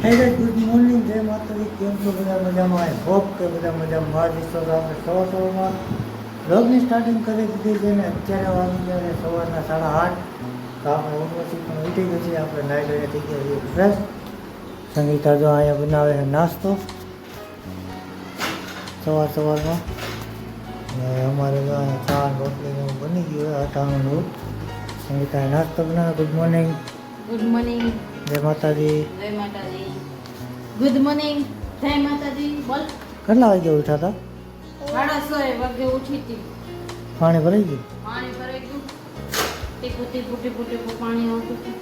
હે guys, good morning, જય માતાજી. કેમ છો બધા? મજામાં? આઈ હોપ કે બધા મજામાં. બહાર દિશો તો આપણે સવારમાં વ્લોગની સ્ટાર્ટિંગ કરી દીધી છે ને અત્યારે વાગી ગયા છે સવારના 8:30. તો આપણે ઓનવરથી પણ ઉઠી ગઈ છીએ. આપણે નાઈ ધોઈને થઈ ગયા છીએ ફ્રેશ. સંગીતા જો અહીંયા બનાવે છે નાસ્તો સવારમાં. ને અમારે જો અહીંયા ચા રોટલી બની ગયું હોય અટાણું. સંગીતાએ નાસ્તો બનાવે. Good morning. Good morning. જય માતાજી. જય માતાજી. Good morning. જય માતાજી. બોલ. કેટલા વાગે ઉઠ્યા હતા? 6:30 વાગે ઉઠી હતી. પાણી ભરાઈ ગયું? પાણી ભરાઈ ગયું. ટીપું પાણી આવતું હતું.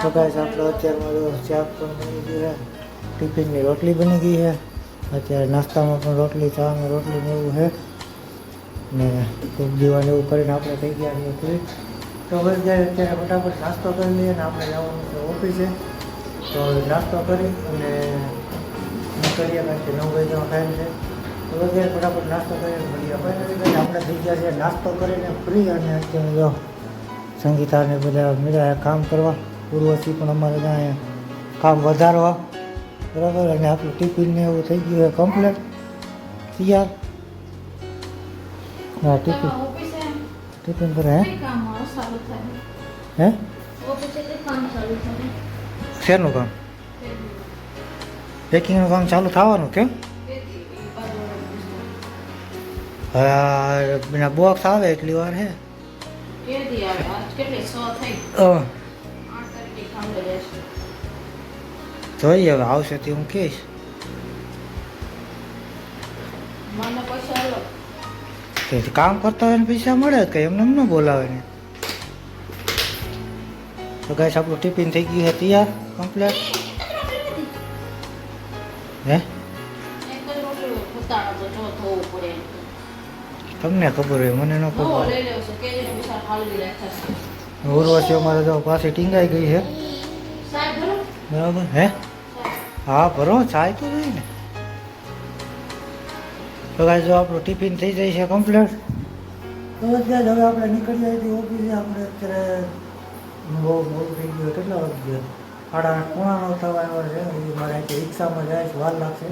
તો ગાઈસ, આપણે અત્યારમાં જો શાક પણ બની ગયું છે, ટિફિનની રોટલી બની ગઈ છે. અત્યારે નાસ્તામાં પણ રોટલી, ચા ને રોટલી ને એવું છે ને ખૂબ દીવાને એવું કરીને આપણે થઈ ગયા છીએ ફ્રી. તો બસ જાય અત્યારે ફટાફટ નાસ્તો કરી લઈએ ને આપણે જવાનું છે ઓફિસે. તો નાસ્તો કરી અને નીકળીએ કારણ કે 9 વાગ્યાનો ટાઈમ છે. તો બસ જાય ફટાફટ નાસ્તો કરીને મળીએ. આપણે થઈ ગયા છે નાસ્તો કરીને ફ્રી. અને અત્યારે જો સંગીતાને બધા કામ કરવા, પૂર્વથી પણ અમારે ત્યાં કામ વધારવા, બરાબર. અને આપણું ટિફિનને એવું થઈ ગયું છે કમ્પ્લેટ તૈયાર. હા, ટિફિન પર હે શેરનું કામ? પેકિંગનું કામ ચાલુ થવાનું કેમ? હા, બોક્સ આવે એટલી વાર હે. જોઈએ હવે આવશે તે હું કહીશ. કામ કરતા હોય ને પૈસા મળે જ કઈ એમને ન બોલાવે ને. તો ગાઈસ, આપણું ટિફિન થઈ ગયું છે તૈયાર કમ્પ્લેટ. હે તમને ખબર હોય, મને ન ખબર. ઉર્વશી અમારે તો પાછી ટીંગાઈ ગઈ છે, બરાબર. હે હા, ભરો ચાય તો જાય ને. તો ગાઈસ, જો આપણું ટિફિન થઈ જાય છે કમ્પ્લીટ. તો અત્યારે હવે આપણે નીકળી જાય હતી ઓફિસે. આપણે અત્યારે બહુ મોડું થઈ ગયું. કેટલા વાગી ગયા? 8:30 થવા આવ્યા છે. મારે અહીંથી રિક્ષામાં જાય છે, વાર લાગશે.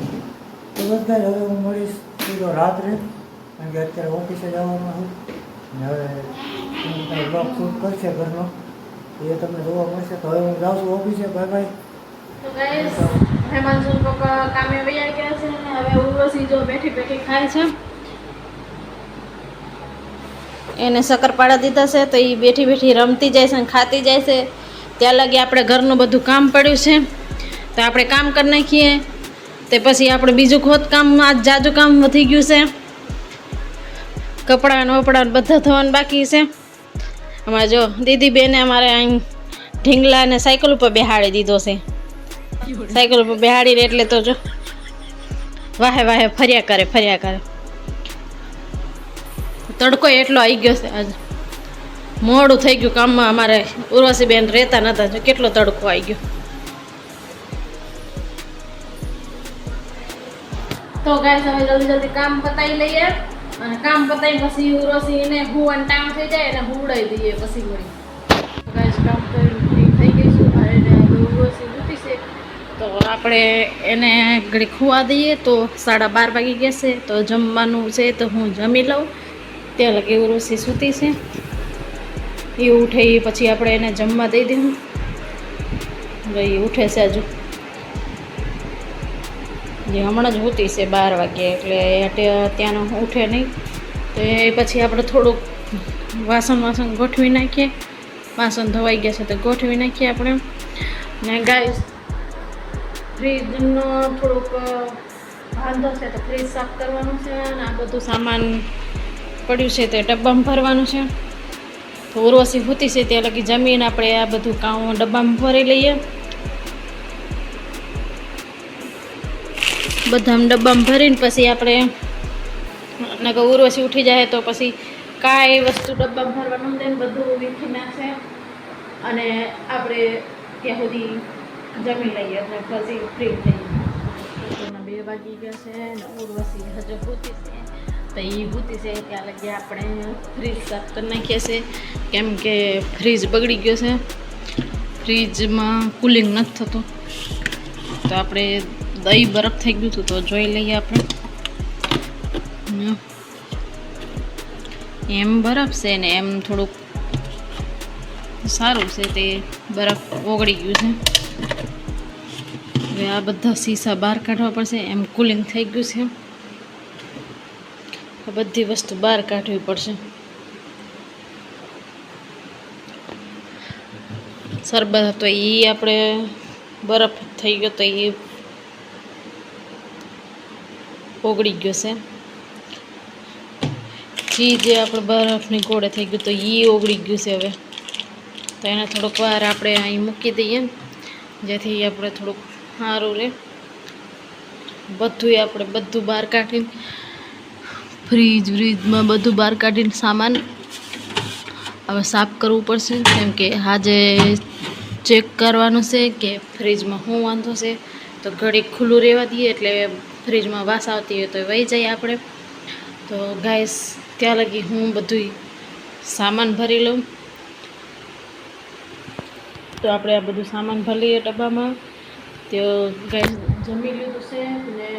તો બધા હવે હું મળીશ સીધો રાત્રે, કારણ કે અત્યારે ઓફિસે જવાનું છું. અને હવે બ્લોગ શૂટ કરશે ઘરનો, એ તમને જોવા મળશે. તો હવે હું જાઉં છું ઓફિસે. Bye bye. તો ગાઈસ, હેમાંશુ પપ્પા કામે વયા ગયા છે અને હવે ઉર્વશી જો બેઠી ખાય છે. એને શક્કરપાડા દીધા છે તો એ બેઠી રમતી જાય છે અને ખાતી જાય છે. ત્યાં લગી આપણે ઘરનું બધું કામ પડ્યું છે તો આપણે કામ કરી નાખીએ. તે પછી આપણે બીજું ખોદકામ, આજ જાજુ કામ વધી ગયું છે. કપડાં વપડાં બધા થવાનું બાકી છે. અમારે જો દીદી બેને અમારે અહીં ઢીંગલાને સાયકલ ઉપર બેહાડી દીધો છે. સાયકલ ઉપર બેહાડીને એટલે તો જો વાહે ફર્યા કરે. તડકો એટલો આવી ગયો છે. આજે મોડું થઈ ગયું કામમાં. અમારે ઉર્વશીબેન રહેતા નતા, જો કેટલો તડકો આવી ગયો. તો ગાઈસ, હવે જલ્દી કામ પતાવી લઈએ અને કામ પતાવી પછી ઉર્વશીને હુવાનો ટાઈમ થઈ જાય અને હુવડાવી દઈએ પછી મળી. ગાઈસ, કામ કરી થઈ ગઈ છું. અને ઉર્વશી ઉઠી છે તો આપણે એને ઘડી ખુવા દઈએ. તો 12:30 વાગી ગયા છે. તો જમવાનું છે તો હું જમી લઉં. ત્યાં લગી ઉર્વશી સૂતી છે. એ ઉઠે એ પછી આપણે એને જમવા દઈ દઈએ. એ ઉઠે છે હજુ, જે હમણાં જ સૂતી છે 12 વાગે, એટલે ત્યાંનો ઉઠે નહીં. તો એ પછી આપણે થોડુંક વાસણ ગોઠવી નાખીએ. વાસણ ધોવાઈ ગયા છે તો ગોઠવી નાખીએ આપણે. ને ગાઈસ, ફ્રીજનો થોડુંક વાંધો છે તો ફ્રીજ સાફ કરવાનું છે. અને આ બધું સામાન પડ્યું છે તે ડબ્બામાં ભરવાનું છે. તો ઉર્વશી સૂતી છે ત્યાં લગી જમીને આપણે આ બધું કામ ડબ્બામાં ભરી લઈએ. બધામાં ડબ્બામાં ભરીને પછી આપણે નકર ઉર્વશી ઉઠી જાય તો પછી કાંઈ વસ્તુ ડબ્બામાં ભરવાનું દે બધું વીખી નાખશે. અને આપણે ત્યાં સુધી જમી લઈએ એટલે પછી ફ્રી થઈ જઈએ. 2 વાગી ગયા છે અને ઉર્વશી હજુ સૂતી છે. તો એ સૂતી છે ત્યાં લગી આપણે ફ્રીજ સાફ કરી નાખીએ છીએ. કેમ કે ફ્રીજ બગડી ગયો છે, ફ્રીજમાં કુલિંગ નથી થતું. તો આપણે દહીં બરફ થઈ ગયું હતું તો જોઈ લઈએ આપણે. એમ બરફ છે ને એમ થોડુંક સારું છે, તે બરફ ઓગળી ગયું છે. હવે આ બધા શીશા બહાર કાઢવા પડશે. એમ કુલિંગ થઈ ગયું છે, આ બધી વસ્તુ બહાર કાઢવી પડશે. શરબત હતો એ આપણે બરફ થઈ ગયો તો એ ઓગળી ગયો છે. જે આપણે બરફની ગોળે થઈ ગયું તો એ ઓગળી ગયું છે. હવે તો એને થોડોક વાર આપણે અહીં મૂકી દઈએ જેથી આપણે થોડુંક સારું રહે. આપણે બધું બહાર કાઢીને ફ્રીજમાં બધું બહાર કાઢીને સામાન હવે સાફ કરવું પડશે, કેમ કે આજે ચેક કરવાનું છે કે ફ્રીજમાં શું વાંધો છે. તો ઘડી ખુલ્લું રહેવા દઈએ એટલે ફ્રીજમાં વાસ આવતી હોય તો વહી જાય આપણે. તો ગાઈસ ત્યાં લગી હું બધું સામાન ભરી લઉં. તો આપણે આ બધું સામાન ભરી લઈએ ડબ્બામાં. તો ગાઈસ જમી લીધું છે ને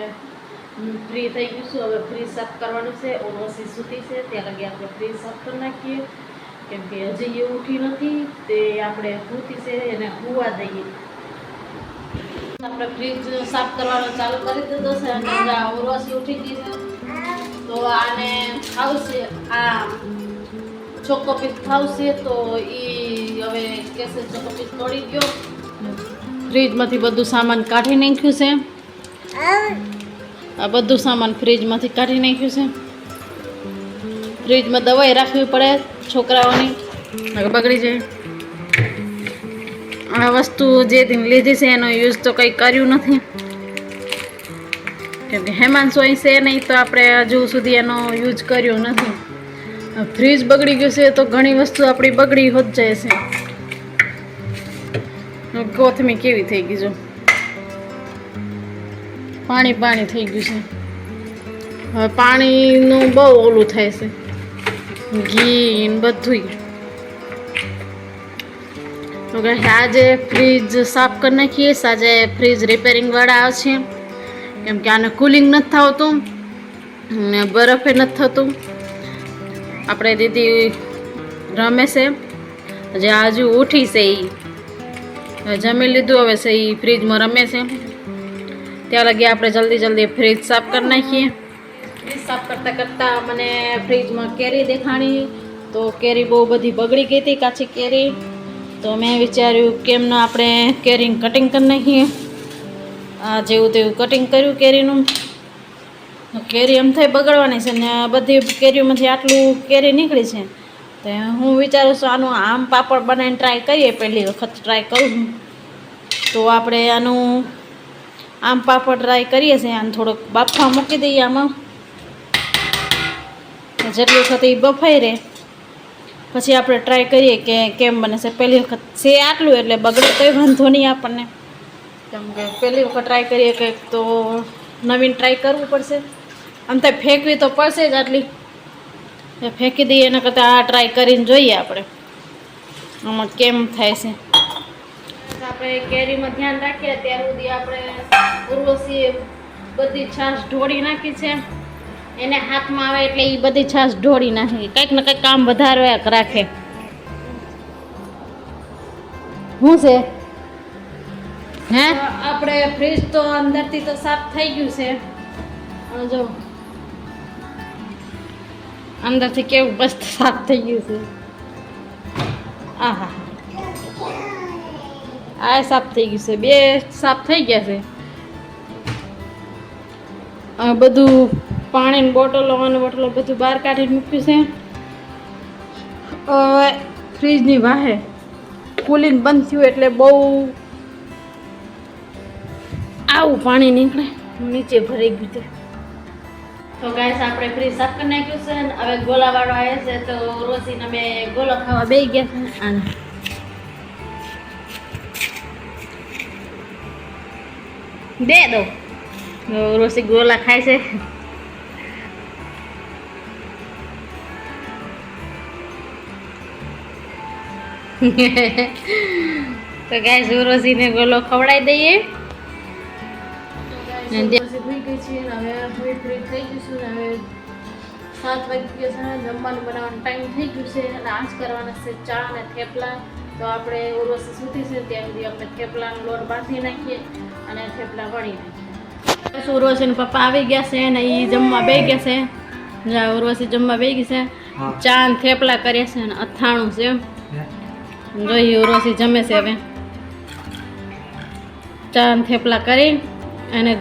ફ્રી થઈ ગયું છું. હવે ફ્રીજ સાફ કરવાનું છે. ઓરવસી સૂતી છે ત્યાં લગી આપણે ફ્રીજ સાફ કરી નાખીએ, કેમ કે હજી એ ઉઠી નથી. તે આપણે સૂતી છે એને સુવા દઈએ. આપણે ફ્રીજ સાફ કરવાનું ચાલુ કરી દીધો છે અને ઓરવસી ઉઠી ગઈ છે. તો આને ખાવશે, આ ચોકોપીસ ખાવશે. તો એ હવે કેસે ચોકોપીસ તોડી ગયો. ફ્રીજમાંથી બધું સામાન કાઢી નાખ્યું છે. આ બધું સામાન ફ્રીજમાંથી કાઢી નાખ્યું છે. ફ્રીજમાં દવાઈ રાખવી પડે છોકરાઓની, બગડી જાય. આ વસ્તુ જે દિન લીધી છે એનો યુઝ તો કંઈ કર્યું નથી, કેમ કે હેમાંશુ અહીં છે નહીં તો આપણે હજુ સુધી એનો યુઝ કર્યો નથી. ફ્રીજ બગડી ગયું છે તો ઘણી વસ્તુ આપણી બગડી હોત જાય છે. કોથમી કેવી થઈ ગઈ, જો પાણી થઈ ગયું છે. હવે પાણીનું બહુ ઓલું થાય છે, ઘી બધું. તો આજે ફ્રીજ સાફ કરી નાખીએ. આજે ફ્રીજ રિપેરિંગવાળા આવશે, કેમ કે આને કુલિંગ નથી થતું ને બરફે નથી થતું. આપણે દીદી રમે છે, જે હજુ ઉઠી છે એ જમી લીધું હવે છે એ ફ્રીજમાં રમે છે. ત્યાં લગી આપણે જલ્દી ફ્રીજ સાફ કરી નાખીએ. ફ્રીજ સાફ કરતાં મને ફ્રીજમાં કેરી દેખાણી. તો કેરી બહુ બધી બગડી ગઈ હતી, કાચી કેરી. તો મેં વિચાર્યું કેમ ન આપણે કેરીનું કટિંગ કરી નાખીએ. આ જેવું તેવું કટિંગ કર્યું કેરીનું. કેરી એમ થઈ બગડવાની છે ને બધી કેરીઓમાંથી આટલું કેરી નીકળી છે. તો હું વિચારું છું આનું આમ પાપડ બનાવીને ટ્રાય કરીએ. પહેલી વખત ટ્રાય કરું છું તો આપણે આનું આમ પાપડ ટ્રાય કરીએ છીએ. આને થોડોક બાફવા મૂકી દઈએ આમાં, જેટલી વખત એ બફાઈ રહે પછી આપણે ટ્રાય કરીએ કે કેમ બને છે. પહેલી વખત છે આટલું એટલે બગડે તોય વાંધો નહીં આપણને, કેમ કે પહેલી વખત ટ્રાય કરીએ કંઈક તો નવીન ટ્રાય કરવું પડશે. આમ તો ફેંકવી તો પડશે જ આટલી, ફેંકી દઈએ એના કરતાં આ ટ્રાય કરીને જોઈએ આપણે આમાં કેમ થાય છે. આપણે કેરીમાં ધ્યાન રાખીએ ત્યાર સુધી આપણે ઉર્વશી બધી છાશ ઢોળી નાખી છે. એને હાથમાં આવે એટલે એ બધી છાશ ઢોળી નાખે, કંઈક ને કંઈક કામ વધારે રાખે. શું છે હે? આપણે ફ્રીજ તો અંદરથી તો સાફ થઈ ગયું છે. જો અંદરથી કેવું મસ્ત સાફ થઈ ગયું છે. આહા, આ સાફ થઈ ગયું છે. બે સાફ થઈ ગયા છે. આ બધું પાણીની બોટલો બધું બહાર કાઢીને મૂક્યું છે. ફ્રીજની વાહે કુલિંગ બંધ થયું એટલે બહુ આવું પાણી નીકળે, નીચે ભરાઈ ગયું છે. તો ગાઈસ આપણે ફ્રીજ સાફ કરી નાખ્યું છે. હવે ગોલાવાળો આવે છે તો રોશીને બે ગોલો ખાવા બેસી ગયા છે. અને દે દો, રોશી ગોલા ખાય છે. તો ગાઈસ રોશીને ગોલો ખવડાવી દઈએ. પછી ભૂઈ ગઈ છે ને હવે ફ્રી થઈ ગયું છે ને હવે 7 વાગી ગયા છે જમવાનું બનાવવાનો ટાઈમ થઈ ગયું છે અને આજ કરવાના છે ચા અને થેપલા તો આપણે ઉર્વશી સૂતી છે ત્યાં સુધી આપણે થેપલાનો લોટ બાંધી નાખીએ અને થેપલા વળી નાખીએ ઉર્વશીના પપ્પા આવી ગયા છે ને એ જમવા બે ગયા છે ઉર્વશી જમવા બે ગઈ છે ચા અને થેપલા કરીએ છે અને અથાણું છે જોઈએ ઉર્વશી જમે છે હવે ચા અને થેપલા કરી અને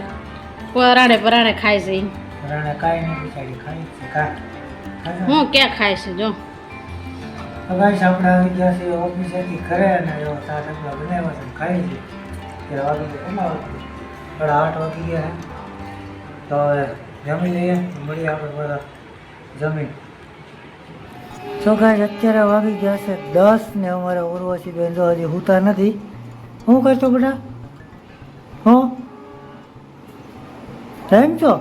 પરાણે ખાય છે રાણા કાંઈ નહીં બિચારી ખાઈ છે કા હું ક્યાં ખાય છે જો ગાઈસ આપણે આવી ગયા છીએ ઓફિસેથી ઘરે અને જો ચા થેપલા બનાવ્યા છે ખાઈ છે ત્યારે વાગી ગયા કેટલા 8 વાગી ગયા છે તો હવે જમી લઈએ મળીએ આપણે બધા જમી તો ગાઈસ અત્યારે વાગી ગયા છે 10 ને અમારા ઉર્વશી બેન જો હજી સૂતા નથી શું કરશો બેટા હું એમ છો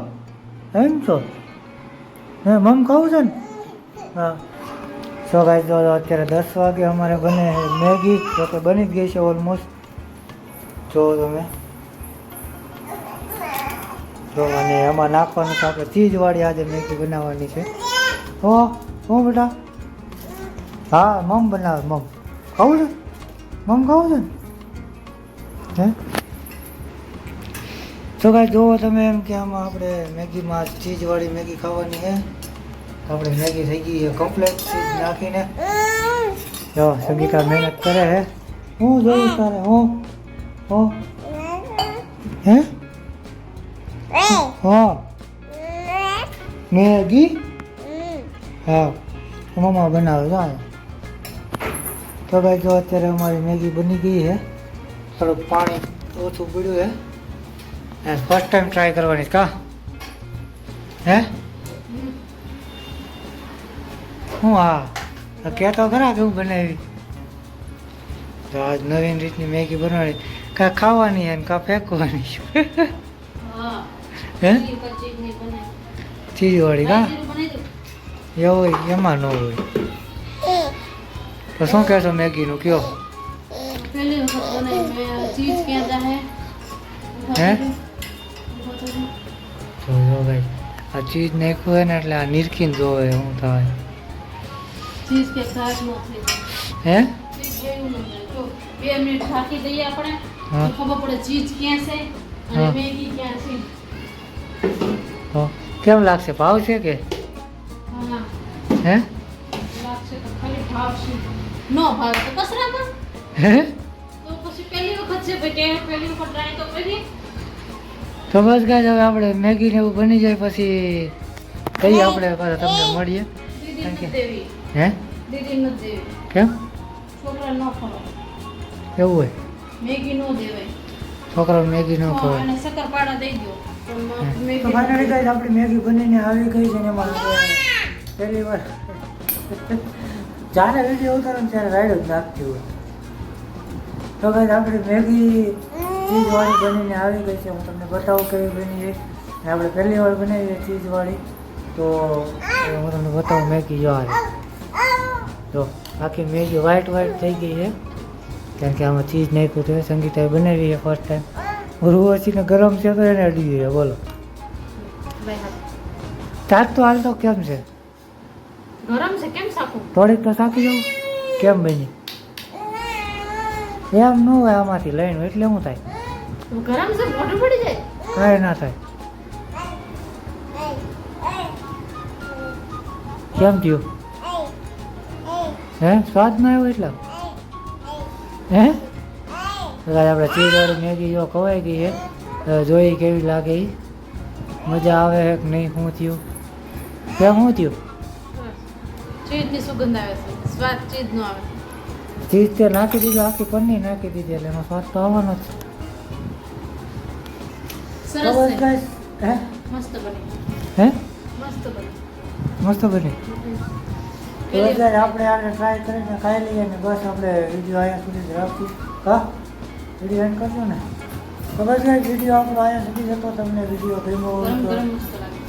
હે મમ ખાવું છે ને હા સો ગાઈસ જો અત્યારે 10 વાગે અમારે બને મેગી તો કે બની જ ગઈ છે ઓલમોસ્ટ જો તમે જો અને એમાં નાખવાનું છે આપણે ચીઝવાળી આજે મેગી બનાવવાની છે હો હું બેટા હા મમ બનાવે મમ ખાવું છે ને હે તો કાંઈ જુઓ તમે એમ કે આમાં આપણે મેગીમાં ચીઝવાળી મેગી ખાવાની છે આપણે મેગી થઈ ગઈ છે કમ્પ્લેટ ચીઝ નાખીને જો સંગીતા મહેનત કરે છે હું જોયું તારે હું હે હા મેગી હા મમ્મા બનાવે છે તો ભાઈ જો અત્યારે અમારી મેગી બની ગઈ છે થોડુંક પાણી ઓછું પીડ્યું છે ફર્સ્ટ ટાઈમ ટ્રાય કરવાની કા હે હું હા કહેતો ખરા કે હું બનાવી તો આજ નવીન રીતની મેગી બનાવવાની કાં ખાવાની હે ને કાં ફેંકવાની હે ચીઝવાળી કા એવું એમાં ન હોય તો શું કહેશો મેગીનું કયો પહેલી વખત બનાવી મેં ચીઝ ક્યાં જાહે હે તો જો ભાઈ આ ચીઝ નાખ્યું હોય ને એટલે આ નિરખીને જોવે શું થાય ચીઝ કે ખાસ ન થઈ હે ચીઝ જેવું ન થાય તો 2 મિનિટ ઢાંકી દઈએ આપણે હા. તો ખબર પડે ચીઝ ક્યાં છે અને હા. મેગી ક્યાં છે તો કેમ લાગશે ભાવશે કે હા હે લાગશે તો ખાલી ભાવશે નો ભાવે તો કસરામાં હે તો પછી પહેલી વખત છે ભાઈ કે પહેલી વખત ટ્રાય તો કરી તો બસ ગાય હવે આપણે મેગી ને એવું બની જાય પછી કઈ આપણે પાછા તમને મળીએ દીદી કારણ કે નથી દેવી હે દીદી નથી દેવી કેમ છોકરા ન ખવાય એવું હોય મેગી નો દેવાય છોકરાઓને મેગી ન ખવાય અને શક્કરપારા દઈ દો પણ મેગી તો ફાઇનલી ગાઈસ આપણી મેગી બનીને આવી ગઈ છે ને એમાં પહેલી વાર જ્યારે વિડીયો ઉતારો ને ત્યારે રાઈડ જ નાખતી હોય તો ગાઈસ આપણી મેગી ચીઝવાળી બનીને આવી ગઈ છે હું તમને બતાવું કેવી બની છે ને આપણે પહેલી વાર બનાવી છે ચીઝવાળી તો હું તમને બતાવું મેગી જો આવે જો આખી મેગી વ્હાઈટ થઈ ગઈ છે કારણ કે આમાં ચીઝ નાખ્યું છે સંગીતાએ બનાવી છે ફર્સ્ટ ટાઈમ ઉર્વશીને ગરમ છે તો એને અડી છે બોલો તાજ તો હાલ તો કેમ છે ગરમ છે કેમ સાકું થોડીક તો સાકી જાઉં કેમ બની એમ ન હોય આમાંથી લઈને એટલે શું થાય ગરમ છે મોઢું પડી જાય કાંઈ ના થાય કેમ થયું હે સ્વાદ ના આવ્યો એટલે હે આપણે ચીઝવાળી મેગી જો ખવાઈ ગઈ છે હવે જોઈ કેવી લાગે એ મજા આવે છે કે નહીં શું થયું કેમ શું થયું ચીઝની સુગંધ આવે છે સ્વાદ ચીઝનો આવે ચીઝ તે નાખી દીધું આખી પનીર નાખી દીધી એટલે એનો સ્વાદ તો આવવાનો જ છે સરસ છે guys, હે મસ્ત બની હે મસ્ત બની મસ્ત બની તો અત્યારે આપણે આને ટ્રાય કરીને ખાઈ લઈએ ને બસ આપણે વિડીયો અહીંયા સુધી જ રાખીએ હા વિડીયો એન્ડ કરજો ને તો બસ ગાઈસ વિડીયો આપણો અહીંયા સુધી જ હતો તમને વિડીયો ગમ્યો હોય ગરમ તો ગરમ મસ્ત લાગે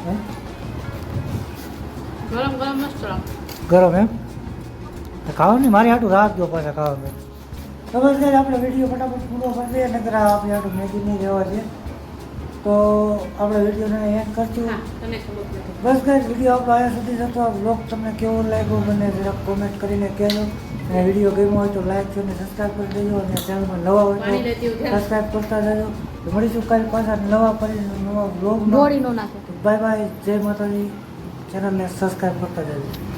હે ગરમ ગરમ મસ્ત લાગે ગરમ એમ તો ખાઓ ને મારી હાટું રાખજો પાછા ખાવા તો બસ ગાઈસ આપણે વિડીયો ફટાફટ પૂરો કરી દઈએ નકર આપણે હાટું મેગી નહીં રહેવા દે તો આપણે વિડીયોને એન્ડ કરશું. હા તને ખબર નથી. બસ ગાઈસ વિડીયો આપણો અહીંયા સુધી જ હતો. આ બ્લોગ તમને કેવો લાગ્યો મને જરાક કોમેન્ટ કરીને કહેજો. અને વિડીયો ગમ્યો હોય તો લાઈક છે અને સબસ્ક્રાઈબ કરી દેજો. અને ચેનલમાં નવા હોય પાણી લેતી તો હોય સબસ્ક્રાઈબ કરતા જજો. તો મળીશું કાલે પાછા નવા બ્લોગમાં. બોડી નો નાખો. Bye bye. જય માતાજી. ચેનલને સબસ્ક્રાઈબ કરતા જજો.